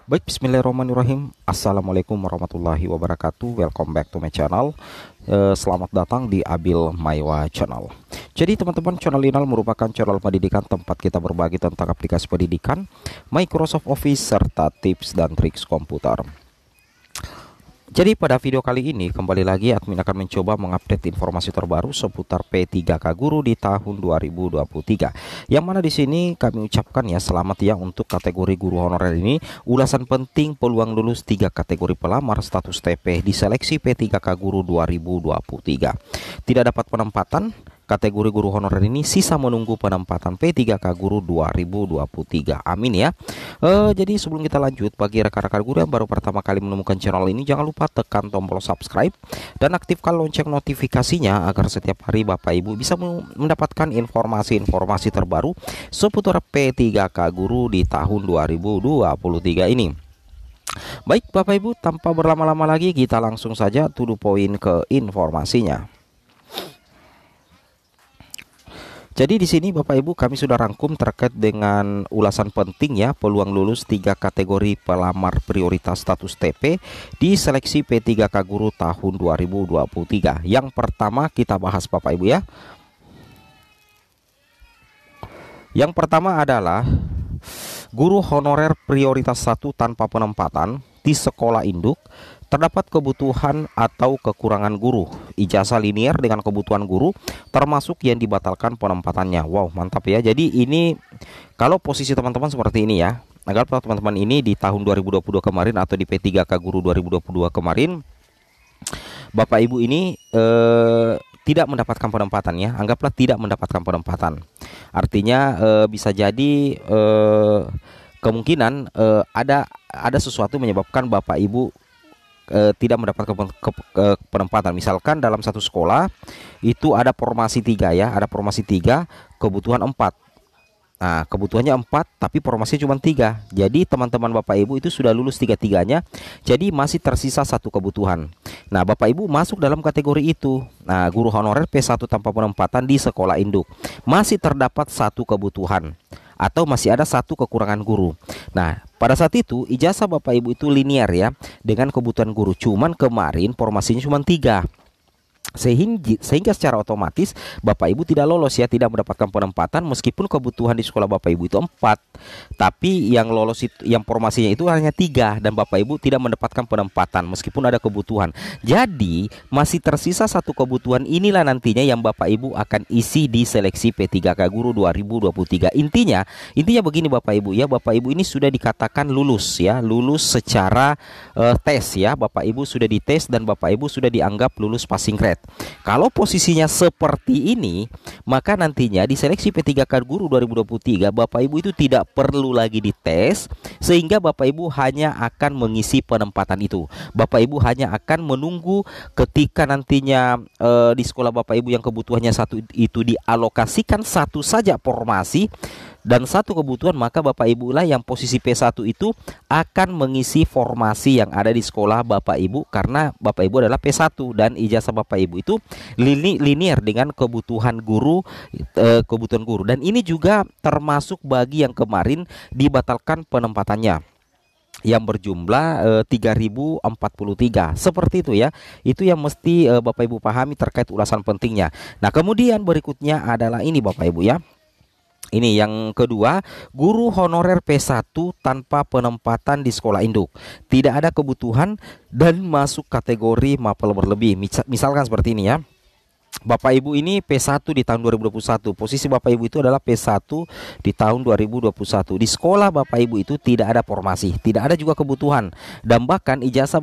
Baik, bismillahirrahmanirrahim. Assalamualaikum warahmatullahi wabarakatuh. Welcome back to my channel. Selamat datang di Abil Maiwa Channel. Jadi teman-teman, channel ini merupakan channel pendidikan tempat kita berbagi tentang aplikasi pendidikan, Microsoft Office, serta tips dan triks komputer. Jadi pada video kali ini kembali lagi admin akan mencoba mengupdate informasi terbaru seputar P3K Guru di tahun 2023. Yang mana di sini kami ucapkan ya selamat ya untuk kategori guru honorer ini. Ulasan penting peluang lulus 3 kategori pelamar status TP di seleksi P3K Guru 2023. Tidak dapat penempatan kategori guru honorer ini, sisa menunggu penempatan P3K Guru 2023. Amin ya. Jadi sebelum kita lanjut, bagi rekan-rekan guru yang baru pertama kali menemukan channel ini, jangan lupa tekan tombol subscribe dan aktifkan lonceng notifikasinya agar setiap hari Bapak Ibu bisa mendapatkan informasi-informasi terbaru seputar P3K Guru di tahun 2023 ini. Baik Bapak Ibu, tanpa berlama-lama lagi kita langsung saja to the point ke informasinya. Jadi di sini Bapak Ibu kami sudah rangkum terkait dengan ulasan penting ya peluang lulus 3 kategori pelamar prioritas status TP di seleksi P3K Guru tahun 2023. Yang pertama kita bahas Bapak Ibu ya. Yang pertama adalah guru honorer prioritas 1 tanpa penempatan di sekolah induk. Terdapat kebutuhan atau kekurangan guru, ijazah linear dengan kebutuhan guru, termasuk yang dibatalkan penempatannya. Wow, mantap ya. Jadi ini kalau posisi teman-teman seperti ini ya, agar teman-teman ini di tahun 2022 kemarin atau di P3K Guru 2022 kemarin, Bapak Ibu ini tidak mendapatkan penempatan ya. Anggaplah tidak mendapatkan penempatan. Artinya bisa jadi kemungkinan ada sesuatu menyebabkan Bapak Ibu tidak mendapatkan penempatan. Misalkan dalam satu sekolah itu ada formasi 3 ya, ada formasi 3, kebutuhan 4. Nah, kebutuhannya 4 tapi formasinya cuma 3. Jadi teman-teman Bapak Ibu itu sudah lulus 3-tiganya, jadi masih tersisa 1 kebutuhan. Nah, Bapak Ibu masuk dalam kategori itu. Nah, guru honorer P1 tanpa penempatan di sekolah induk, masih terdapat 1 kebutuhan atau masih ada 1 kekurangan guru. Nah, pada saat itu ijazah Bapak Ibu itu linear ya dengan kebutuhan guru. Cuman kemarin formasinya cuma 3. Sehingga secara otomatis Bapak Ibu tidak lolos ya, tidak mendapatkan penempatan meskipun kebutuhan di sekolah Bapak Ibu itu 4. Tapi yang lolos itu, yang formasinya itu hanya 3 dan Bapak Ibu tidak mendapatkan penempatan meskipun ada kebutuhan. Jadi masih tersisa 1 kebutuhan, inilah nantinya yang Bapak Ibu akan isi di seleksi P3K Guru 2023. Intinya begini Bapak Ibu ya, Bapak Ibu ini sudah dikatakan lulus ya, lulus secara tes ya. Bapak Ibu sudah dites dan Bapak Ibu sudah dianggap lulus passing grade. Kalau posisinya seperti ini, maka nantinya di seleksi P3K Guru 2023 Bapak Ibu itu tidak perlu lagi dites, sehingga Bapak Ibu hanya akan mengisi penempatan itu. Bapak Ibu hanya akan menunggu ketika nantinya di sekolah Bapak Ibu yang kebutuhannya 1 itu dialokasikan 1 saja formasi dan 1 kebutuhan, maka Bapak Ibu lah yang posisi P1 itu akan mengisi formasi yang ada di sekolah Bapak Ibu, karena Bapak Ibu adalah P1 dan ijazah Bapak Ibu itu linear dengan kebutuhan guru, dan ini juga termasuk bagi yang kemarin dibatalkan penempatannya yang berjumlah 3043. Seperti itu ya. Itu yang mesti Bapak Ibu pahami terkait ulasan pentingnya. Nah, kemudian berikutnya adalah ini Bapak Ibu ya. Ini yang kedua, guru honorer P1 tanpa penempatan di sekolah induk, tidak ada kebutuhan dan masuk kategori mapel berlebih. Misalkan seperti ini ya. Bapak Ibu ini P1 di tahun 2021. Posisi Bapak Ibu itu adalah P1 di tahun 2021. Di sekolah Bapak Ibu itu tidak ada formasi, tidak ada juga kebutuhan. Dan bahkan ijazah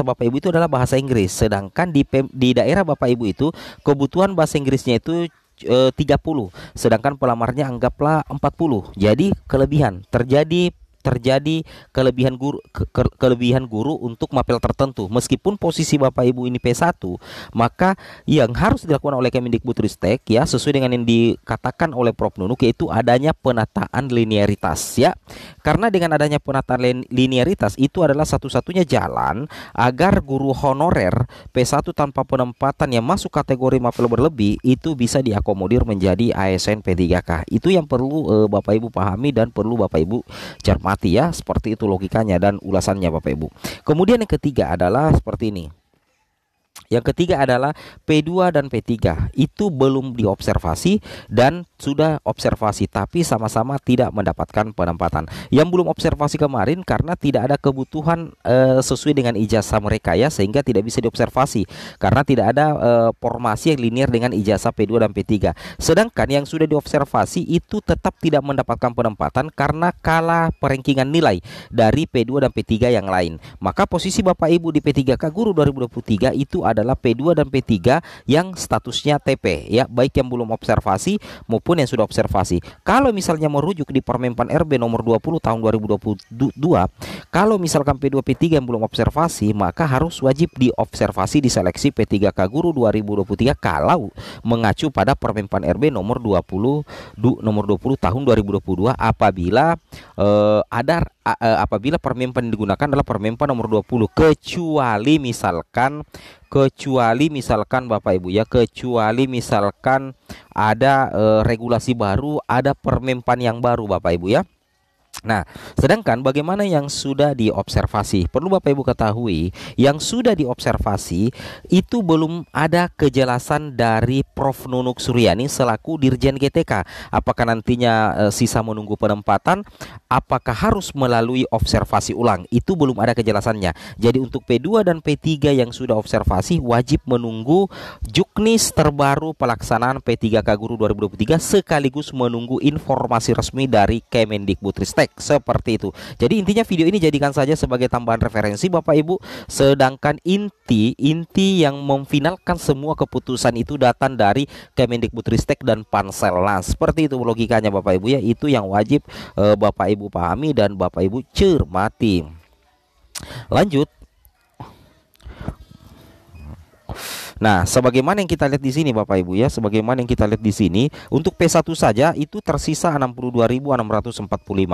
Bapak Ibu itu adalah bahasa Inggris. Sedangkan di daerah Bapak Ibu itu kebutuhan bahasa Inggrisnya itu 30, sedangkan pelamarnya anggaplah 40. Jadi terjadi kelebihan guru untuk mapel tertentu. Meskipun posisi Bapak Ibu ini P1, maka yang harus dilakukan oleh Kemendikbudristek ya, sesuai dengan yang dikatakan oleh Prof Nunuk, yaitu adanya penataan linearitas ya. Karena dengan adanya penataan linearitas itu adalah satu-satunya jalan agar guru honorer P1 tanpa penempatan yang masuk kategori mapel berlebih itu bisa diakomodir menjadi ASN P3K. Itu yang perlu Bapak Ibu pahami dan perlu Bapak Ibu cermati mati ya. Seperti itu logikanya dan ulasannya Bapak Ibu. Kemudian yang ketiga adalah seperti ini. Yang ketiga adalah P2 dan P3 itu belum diobservasi dan sudah observasi tapi sama-sama tidak mendapatkan penempatan. Yang belum observasi kemarin karena tidak ada kebutuhan sesuai dengan ijazah mereka ya, sehingga tidak bisa diobservasi karena tidak ada formasi yang linear dengan ijazah P2 dan P3. Sedangkan yang sudah diobservasi itu tetap tidak mendapatkan penempatan karena kalah perankingan nilai dari P2 dan P3 yang lain. Maka posisi Bapak Ibu di P3K Guru 2023 itu adalah P2 dan P3 yang statusnya TP ya, baik yang belum observasi maupun yang sudah observasi. Kalau misalnya merujuk di Permenpan RB nomor 20 tahun 2022, kalau misalkan P2 P3 yang belum observasi, maka harus wajib diobservasi di seleksi P3K Guru 2023 kalau mengacu pada Permenpan RB nomor 20 tahun 2022 apabila apabila Permenpan yang digunakan adalah Permenpan nomor 20, kecuali misalkan Bapak Ibu ya, kecuali misalkan ada regulasi baru, ada Permenpan yang baru Bapak Ibu ya. Nah, sedangkan bagaimana yang sudah diobservasi? Perlu Bapak Ibu ketahui, yang sudah diobservasi itu belum ada kejelasan dari Prof. Nunuk Suryani selaku Dirjen GTK. Apakah nantinya sisa menunggu penempatan? Apakah harus melalui observasi ulang? Itu belum ada kejelasannya. Jadi untuk P2 dan P3 yang sudah observasi wajib menunggu juknis terbaru pelaksanaan P3K Guru 2023 sekaligus menunggu informasi resmi dari Kemendikbudristek. Seperti itu. Jadi intinya video ini jadikan saja sebagai tambahan referensi Bapak Ibu. Sedangkan inti yang memfinalkan semua keputusan itu datang dari Kemendikbudristek dan Pansel. Nah, seperti itu logikanya Bapak Ibu ya. Itu yang wajib Bapak Ibu pahami dan Bapak Ibu cermati. Lanjut. Nah, sebagaimana yang kita lihat di sini Bapak Ibu ya, sebagaimana yang kita lihat di sini, untuk P1 saja itu tersisa 62.645.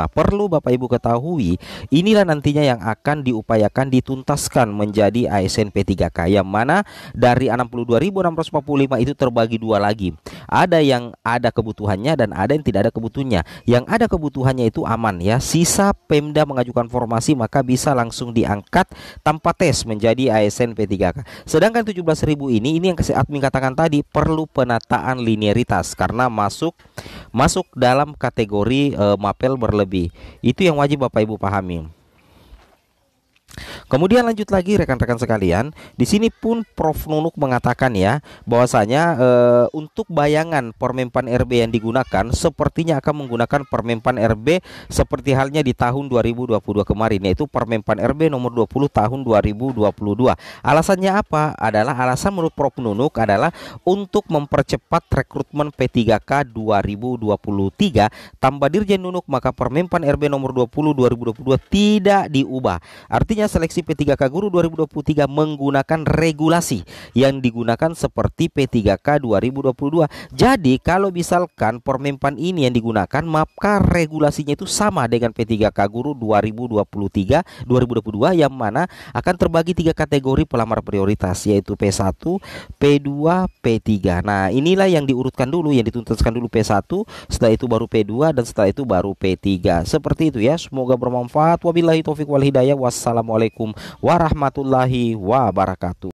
Perlu Bapak Ibu ketahui, inilah nantinya yang akan diupayakan dituntaskan menjadi ASN P3K, yang mana dari 62.645 itu terbagi dua lagi. Ada yang ada kebutuhannya dan ada yang tidak ada kebutuhannya. Yang ada kebutuhannya itu aman ya. Sisa Pemda mengajukan formasi maka bisa langsung diangkat tanpa tes menjadi ASN P3K. Sedangkan 17.000 ini yang admin katakan tadi perlu penataan linearitas karena masuk dalam kategori mapel berlebih. Itu yang wajib Bapak Ibu pahami. Kemudian lanjut lagi rekan-rekan sekalian, di sini pun Prof. Nunuk mengatakan ya bahwasanya untuk bayangan Permenpan RB yang digunakan sepertinya akan menggunakan Permenpan RB seperti halnya di tahun 2022 kemarin, yaitu Permenpan RB nomor 20 tahun 2022. Alasannya apa? Alasan menurut Prof. Nunuk adalah untuk mempercepat rekrutmen P3K 2023 tambah Dirjen Nunuk, maka Permenpan RB nomor 20 2022 tidak diubah. Artinya seleksi P3K Guru 2023 menggunakan regulasi yang digunakan seperti P3K 2022. Jadi kalau misalkan Permenpan ini yang digunakan, maka regulasinya itu sama dengan P3K Guru 2023 2022 yang mana akan terbagi 3 kategori pelamar prioritas, yaitu P1, P2, P3. Nah, inilah yang diurutkan dulu, yang dituntaskan dulu P1, setelah itu baru P2 dan setelah itu baru P3. Seperti itu ya. Semoga bermanfaat. Wabillahi taufik wal hidayah. Wassalamualaikum warahmatullahi wabarakatuh.